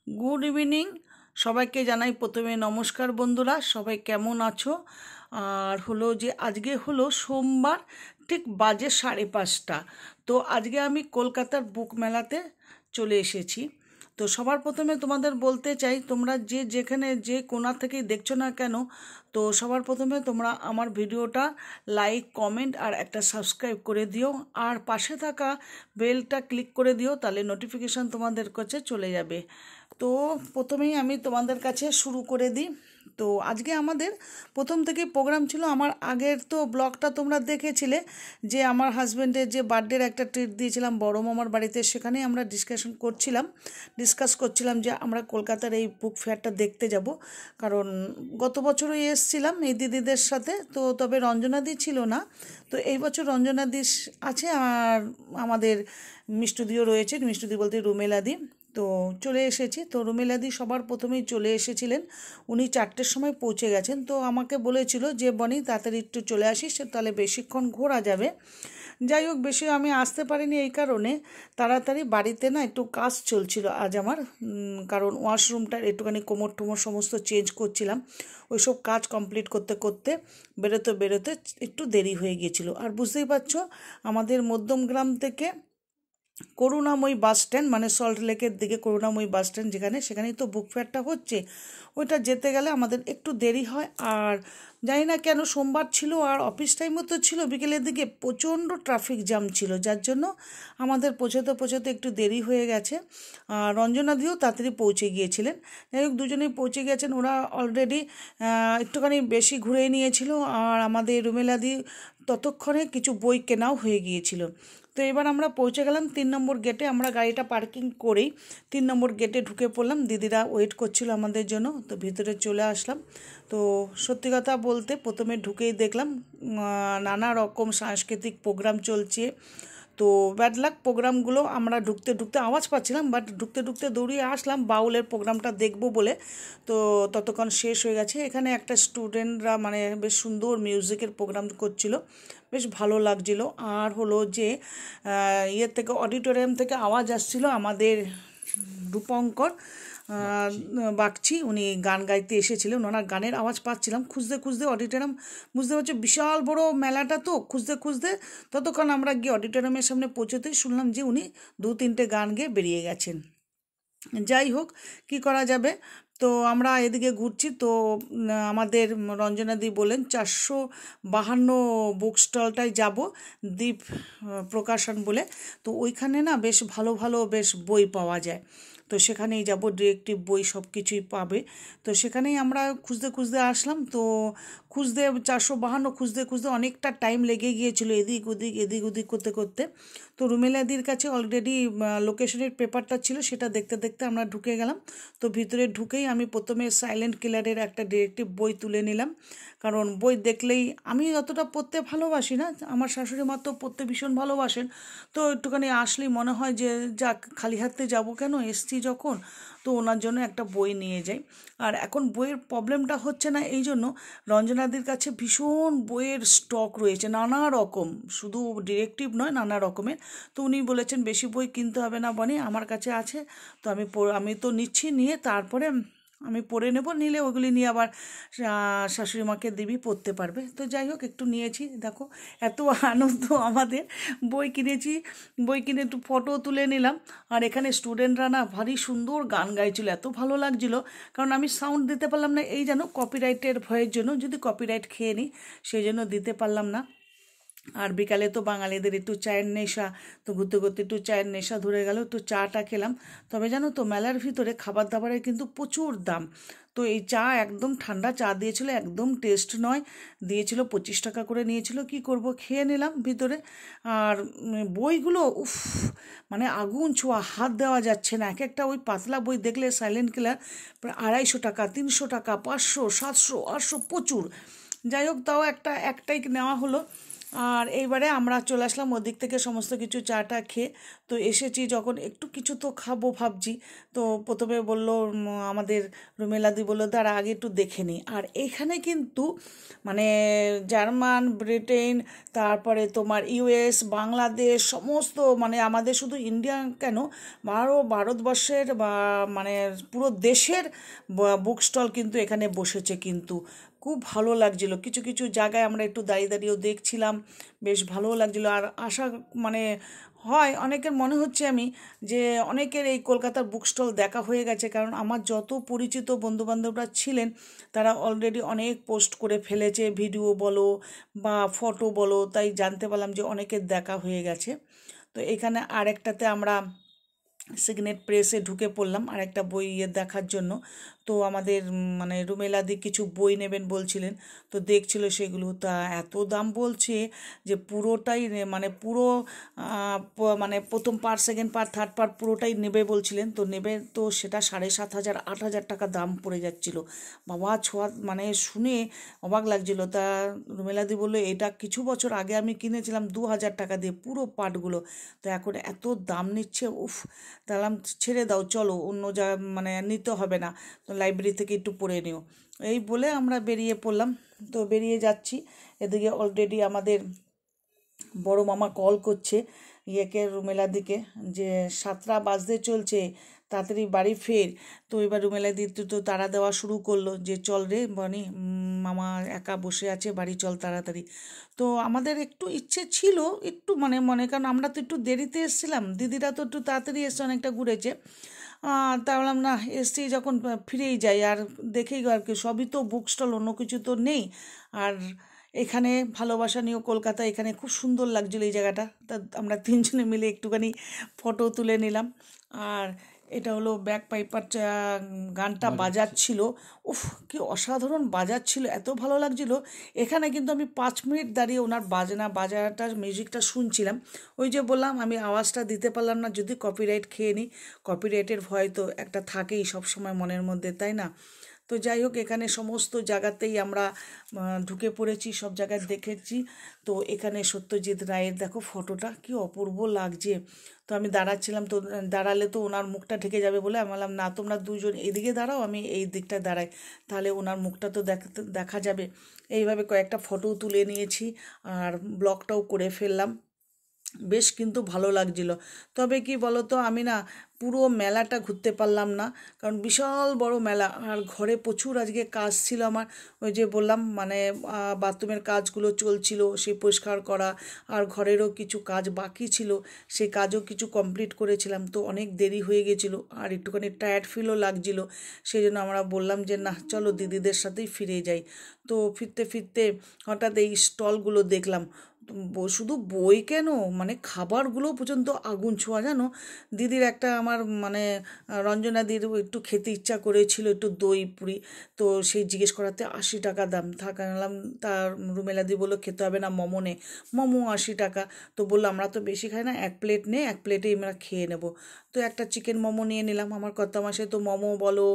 Good evening সবাইকে জানাই প্রথমে নমস্কার বন্ধুরা, সবাই কেমন আছো? আর হলো যে আজকে হলো সোমবার, ঠিক বাজে 5:30। তো আজকে আমি কলকাতার বুক মেলাতে চলে এসেছি। তো সবার প্রথমে তোমাদের বলতে চাই, তোমরা যে যেখানে যে কোণা থেকেই দেখছো না কেন, তো সবার প্রথমে তোমরা আমার ভিডিওটা লাইক, কমেন্ট আর একটা সাবস্ক্রাইব করে দিও, আর পাশে থাকা বেলটা ক্লিক করে দিও, তাহলে নোটিফিকেশান তোমাদের কাছে চলে যাবে। তো প্রথমেই আমি তোমাদের কাছে শুরু করে দিই। তো আজকে আমাদের প্রথম থেকে প্রোগ্রাম ছিল। আমার আগের তো ব্লগটা তোমরা দেখেছিলে, যে আমার হাজব্যান্ডের যে বার্থডের একটা ট্রিট দিয়েছিলাম বড় মামার বাড়িতে, সেখানেই আমরা ডিসকাস করছিলাম যে আমরা কলকাতার এই বুক ফেয়ারটা দেখতে যাব। কারণ গত বছরই এসেছিলাম এই দিদিদের সাথে, তো তবে রঞ্জনাদি ছিল না। তো এই বছর রঞ্জনাদি আছে, আর আমাদের মিষ্টুদিও রয়েছে, মিষ্টুদি বলতে রুমেলাদি। তো চলে এসেছি। তো রুমেলাদি সবার প্রথমেই চলে এসেছিলেন, উনি 4টের সময় পৌঁছে গেছেন। তো আমাকে বলেছিল যে বনি তাড়াতাড়ি একটু চলে আসিস, তাহলে বেশিক্ষণ ঘোরা যাবে। যাই হোক, বেশি আমি আসতে পারিনি এই কারণে, তাড়াতাড়ি বাড়িতে না একটু কাজ চলছিল আজ আমার, কারণ ওয়াশরুমটার একটুখানি কোমর টোমর সমস্ত চেঞ্জ করছিলাম। ওইসব কাজ কমপ্লিট করতে করতে বেরোতে একটু দেরি হয়ে গিয়েছিল। আর বুঝতেই পারছো, আমাদের মধ্যমগ্রাম থেকে করুণাময়ী বাস স্ট্যান্ড, মানে সল্ট লেকের দিকে করুণাময়ী বাস স্ট্যান্ড সেখানেই তো বুক ফেয়ারটা হচ্ছে, ওইটা যেতে গেলে আমাদের একটু দেরি হয়। আর জানি না কেন, সোমবার ছিল আর অফিস টাইমও তো ছিল, বিকেলের দিকে প্রচণ্ড ট্রাফিক জ্যাম ছিল, যার জন্য আমাদের পৌঁছাতে একটু দেরি হয়ে গেছে। আর রঞ্জনাদিও তাড়াতাড়ি পৌঁছে গিয়েছিলেন। যাই হোক, দুজনেই পৌঁছে গেছেন। ওরা অলরেডি একটুখানি বেশি ঘুরে নিয়েছিল, আর আমাদের রুমেলাদি ততক্ষণে কিছু বই কেনাও হয়ে গিয়েছিল। তো এবার আমরা পৌঁছে গেলাম 3 নম্বর গেটে। আমরা গাড়িটা পার্কিং করেই 3 নম্বর গেটে ঢুকে পড়লাম। দিদিরা ওয়েট করছিল আমাদের জন্য, তো ভিতরে চলে আসলাম। তো সত্যি কথা বলতে প্রথমে ঢুকেই দেখলাম নানা রকম সাংস্কৃতিক প্রোগ্রাম চলছে। তো ব্যাড লাক, প্রোগ্রামগুলো আমরা ঢুকতে আওয়াজ পাচ্ছিলাম, বাট ঢুকতে দৌড়িয়ে আসলাম বাউলের প্রোগ্রামটা দেখব বলে। তো ততক্ষণ শেষ হয়ে গেছে। এখানে একটা স্টুডেন্টরা মানে বেশ সুন্দর মিউজিকের প্রোগ্রাম করছিল, বেশ ভালো লাগছিল। আর হলো যে ইয়ের থেকে, অডিটোরিয়াম থেকে আওয়াজ আসছিল আমাদের রূপঙ্কর বাগচি, উনি গান গাইতে এসেছিলেন, ওনার গানের আওয়াজ পাচ্ছিলাম। খুঁজতে অডিটোরিয়াম, বুঝতে পারছো বিশাল বড় মেলাটা, তো খুঁজতে ততক্ষণ আমরা গিয়ে অডিটোরিয়ামের সামনে পৌঁছতেই শুনলাম যে উনি 2-3টে গান গেয়ে বেরিয়ে গেছেন। যাই হোক, কি করা যাবে। তো আমরা এদিকে ঘুরছি। তো আমাদের রঞ্জনাদি বলেন 452 বুক স্টলটায় যাব, দ্বীপ প্রকাশন বলে। তো ওইখানে না বেশ ভালো বেশ বই পাওয়া যায়, তো সেখানেই যাব, ডিটেকটিভ বই সব কিছুই পাবে। তো সেখানেই আমরা খুঁজতে আসলাম। তো 452 খুঁজতে অনেকটা টাইম লেগে গিয়েছিল, এদিক ওদিক করতে। তো রুমেলাদির কাছে অলরেডি লোকেশনের পেপারটা ছিল, সেটা দেখতে আমরা ঢুকে গেলাম। তো ভিতরে ঢুকেই আমি প্রথমে সাইলেন্ট কিলারের একটা ডিটেকটিভ বই তুলে নিলাম, কারণ বই দেখলেই, আমি অতটা পড়তে ভালোবাসি না, আমার শাশুড়ি মা তো পড়তে ভীষণ ভালোবাসেন। তো একটুখানি আসলেই মনে হয় যে যাক, খালি হাতে যাব কেন, এসছি যখন, তো ওনার জন্য একটা বই নিয়ে যাই। আর এখন বইয়ের প্রবলেমটা হচ্ছে না, এই জন্য রঞ্জনাদির কাছে ভীষণ বইয়ের স্টক রয়েছে নানা রকম, শুধু ডিটেকটিভ নয়, নানা রকমের। তো উনি বলেছেন বেশি বই কিনতে হবে না বনি, আমার কাছে আছে। তো আমি তো নিচ্ছি, নিয়ে তারপরে আমি পড়ে নেব, নিলে ওগুলি নিয়ে আবার শাশুড়ি মাকে দিবি, পড়তে পারবে। তো যাই হোক, একটু নিয়েছি। দেখো এত আনন্দ আমাদের, বই কিনে একটু ফটো তুলে নিলাম। আর এখানে স্টুডেন্টরা না ভারী সুন্দর গান গাইছিল, এত ভালো লাগছিল। কারণ আমি সাউন্ড দিতে পারলাম না, এই যেন কপিরাইটের ভয়ের জন্য, যদি কপিরাইট খেয়ে নিই সেই জন্য দিতে পারলাম না। আর বিকালে তো বাঙালিদের একটু চায়ের নেশা, তো ঘুরতে একটু চায়ের নেশা ধরে গেল, একটু চাটা খেলাম। তবে জানো তো, মেলার ভিতরে খাবার দাবারের কিন্তু প্রচুর দাম। তো এই চা, একদম ঠান্ডা চা দিয়েছিল, একদম টেস্ট নয়, দিয়েছিল 25 টাকা করে নিয়েছিল। কি করব, খেয়ে নিলাম ভিতরে। আর বইগুলো উফ, মানে আগুন ছোঁয়া, হাত দেওয়া যাচ্ছে না। একটা ওই পাতলা বই দেখলে সাইলেন্ট কিলার প্রায় 250 টাকা, 300 টাকা, 500, 700, 800, প্রচুর। যাই হোক, তাও একটাই নেওয়া হলো। আর এইবারে আমরা চলে আসলাম ওদিক থেকে সমস্ত কিছু চাটা খেয়ে। তো এসেছি যখন একটু কিছু তো খাবো ভাবছি। তো প্রথমে বললো আমাদের রুমেলাদি বললো দাঁড়া আগে একটু দেখে নিই। আর এখানে কিন্তু মানে জার্মান, ব্রিটেন, তারপরে তোমার ইউএস, বাংলাদেশ সমস্ত মানে আমাদের শুধু ইন্ডিয়া কেন ভারতবর্ষের বা মানে পুরো দেশের বুক স্টল কিন্তু এখানে বসেছে কিন্তু। খুব ভালো লাগছিল, কিছু কিছু জায়গায় আমরা একটু দাঁড়িয়ে দাঁড়িয়েও দেখছিলাম, বেশ ভালোও লাগছিলো। আর আশা মানে হয় অনেকের মনে হচ্ছে আমি যে অনেকের এই কলকাতার বুক স্টল দেখা হয়ে গেছে, কারণ আমার যত পরিচিত বন্ধুবান্ধবরা ছিলেন তারা অলরেডি অনেক পোস্ট করে ফেলেছে, ভিডিও বলো বা ফটো বলো, তাই জানতে পারলাম যে অনেকের দেখা হয়ে গেছে। তো এখানে আরেকটাতে আমরা সিগনেট প্রেসে ঢুকে পড়লাম আর একটা বই দেখার জন্য। তো আমাদের মানে রুমেলাদি কিছু বই নেবেন বলছিলেন, তো দেখছিল সেগুলো। তা এত দাম বলছে যে পুরোটাই মানে পুরো মানে প্রথম part, second part, third part পুরোটাই নেবে বলছিলেন। তো নেবে তো সেটা 7,500 8,000 টাকা দাম পড়ে যাচ্ছিল। বাবা ছোঁয়া মানে শুনে অবাক লাগছিল। তা রুমেলাদি বললো এটা কিছু বছর আগে আমি কিনেছিলাম 2,000 টাকা দিয়ে পুরো পার্টগুলো, তো এখন এত দাম নিচ্ছে, উফ। তাহলে ছেড়ে দাও, চলো অন্য মানে নিতে হবে না, তো লাইব্রেরি থেকে একটু পড়ে নিও। এই বলে আমরা বেরিয়ে পড়লাম। তো বেরিয়ে যাচ্ছি, এদিকে অলরেডি আমাদের বড় মামা কল করছে রুমেলার দিকে যে 7টা বাজতে চলছে, তাড়াতাড়ি বাড়ি ফের। তো এবার রুমেলাদি তো তাড়া দেওয়া শুরু করলো যে চল রে বনি, মামা একা বসে আছে, বাড়ি চল তাড়াতাড়ি। তো আমাদের একটু ইচ্ছে ছিল একটু মানে মনে, কারণ আমরা তো একটু দেরিতে এসেছিলাম, দিদিরা তো একটু তাড়াতাড়ি এসছে, অনেকটা ঘুরেছে। তা বললাম না, এসছি যখন ফিরেই যাই। আর দেখেই আর কি, সবই তো বুক স্টল, অন্য কিছু তো নেই। আর এখানে ভালোবাসা নিয়েও কলকাতা, এখানে খুব সুন্দর লাগছিলো এই জায়গাটা। তা আমরা তিনজনে মিলে একটুখানি ফটো তুলে নিলাম। আর এটা হলো ব্যাক পাইপার গানটা বাজাচ্ছিল, উফ কি অসাধারণ বাজাচ্ছিল, এত ভালো লাগছিল। এখানে কিন্তু আমি 5 মিনিট দাঁড়িয়ে ওনার বাজাটার মিউজিকটা শুনছিলাম। ওই যে বললাম আমি আওয়াজটা দিতে পারলাম না, যদি কপিরাইট খেয়ে নিই, কপিরাইটের ভয় তো একটা থাকেই সবসময় মনের মধ্যে, তাই না? তো যাই হোক, এখানে সমস্ত জায়গাতেই আমরা ঢুকে পড়েছি, সব জায়গায় দেখেছি। তো এখানে সত্যজিৎ রায়ের দেখো ফটোটা কি অপূর্ব লাগছে। তো আমি দাঁড়াচ্ছিলাম, তো দাঁড়ালে তো ওনার মুখটা ঢেকে যাবে বলে আমি বললাম না, তোমরা দুজন এদিকে দাঁড়াও, আমি এই দিকটা দাঁড়াই, তাহলে ওনার মুখটা তো দেখা যাবে। এইভাবে কয়েকটা ফটো তুলে নিয়েছি আর ব্লগটাও করে ফেললাম। বেশ কিন্তু ভালো লাগছিল। তবে কি বলো তো, আমি না পুরো মেলাটা ঘুরতে পারলাম না, কারণ বিশাল বড় মেলা। আর ঘরে প্রচুর আজকে কাজ ছিল আমার, ওই যে বললাম মানে বাথরুমের কাজগুলো চলছিল, সেই পরিষ্কার করা, আর ঘরেরও কিছু কাজ বাকি ছিল, সেই কাজও কিছু কমপ্লিট করেছিলাম। তো অনেক দেরি হয়ে গেছিলো আর একটুখানি টায়ার্ড ফিলও লাগছিলো। সেই জন্য আমরা বললাম যে না চলো দিদিদের সাথেই ফিরে যাই। তো ফিরতে ফিরতে হঠাৎ এই স্টলগুলো দেখলাম। শুধু বই কেন, মানে খাবারগুলো পর্যন্ত আগুন ছোঁয়া, জানো। দিদির একটা আমার মানে রঞ্জনাদির একটু খেতে ইচ্ছা করেছিল একটু দই পুরি, তো সেই জিজ্ঞেস করাতে 80 টাকা দাম থাকালাম। তার রুমেলাদি বললো খেতে হবে না, মোমো নে, মোমো 80 টাকা। তো বললো আমরা তো বেশি খাই না, 1 প্লেট নে, 1 প্লেটেই আমরা খেয়ে নেবো। তো একটা চিকেন মোমো নিয়ে নিলাম। আমার কর্তামশাই তো মোমো বলো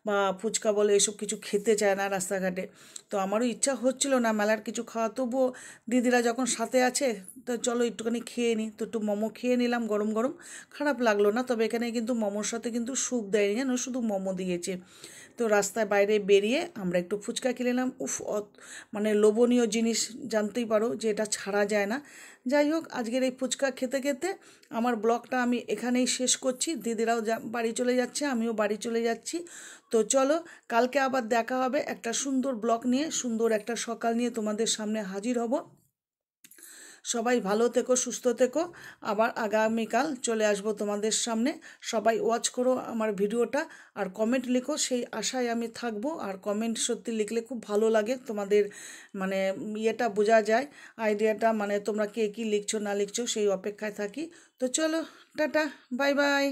বা ফুচকা বলো এসব কিছু খেতে চায় না রাস্তাঘাটে। তো আমারও ইচ্ছা হচ্ছিল না মেলার কিছু খাওয়া, তবুও দিদিরা যখন সাথে আছে তো চলো একটুখানি খেয়ে নিই। তো একটু মোমো খেয়ে নিলাম গরম গরম, খারাপ লাগলো না। তবে এখানে কিন্তু মোমোর সাথে কিন্তু স্যুপ দেয়নি, জানো, শুধু মোমো দিয়েছে। তো রাস্তায় বাইরে বেরিয়ে আমরা একটু ফুচকা খেয়ে নিলাম। উফ, মানে লোভনীয় জিনিস, জানতেই পারো যে এটা ছাড়া যায় না। যাই হোক, আজকের এই ফুচকা খেতে খেতে আমার ব্লগটা আমি এখানেই শেষ করছি। দিদিরাও বাড়ি চলে যাচ্ছে, আমিও বাড়ি চলে যাচ্ছি। তো চলো, কালকে আবার দেখা হবে একটা সুন্দর ব্লগ নিয়ে, সুন্দর একটা সকাল নিয়ে তোমাদের সামনে হাজির হব। সবাই ভালো থেকো, সুস্থ থেকো। আবার আগামীকাল চলে আসবো তোমাদের সামনে। সবাই ওয়াচ করো আমার ভিডিওটা আর কমেন্ট লিখো, সেই আশায় আমি থাকবো। আর কমেন্ট সত্যি লিখলে খুব ভালো লাগে, তোমাদের মানে ইয়েটা বোঝা যায়, আইডিয়াটা, মানে তোমরা কে কী লিখছো না লিখছো সেই অপেক্ষায় থাকি। তো চলো, টাটা, বাই বাই।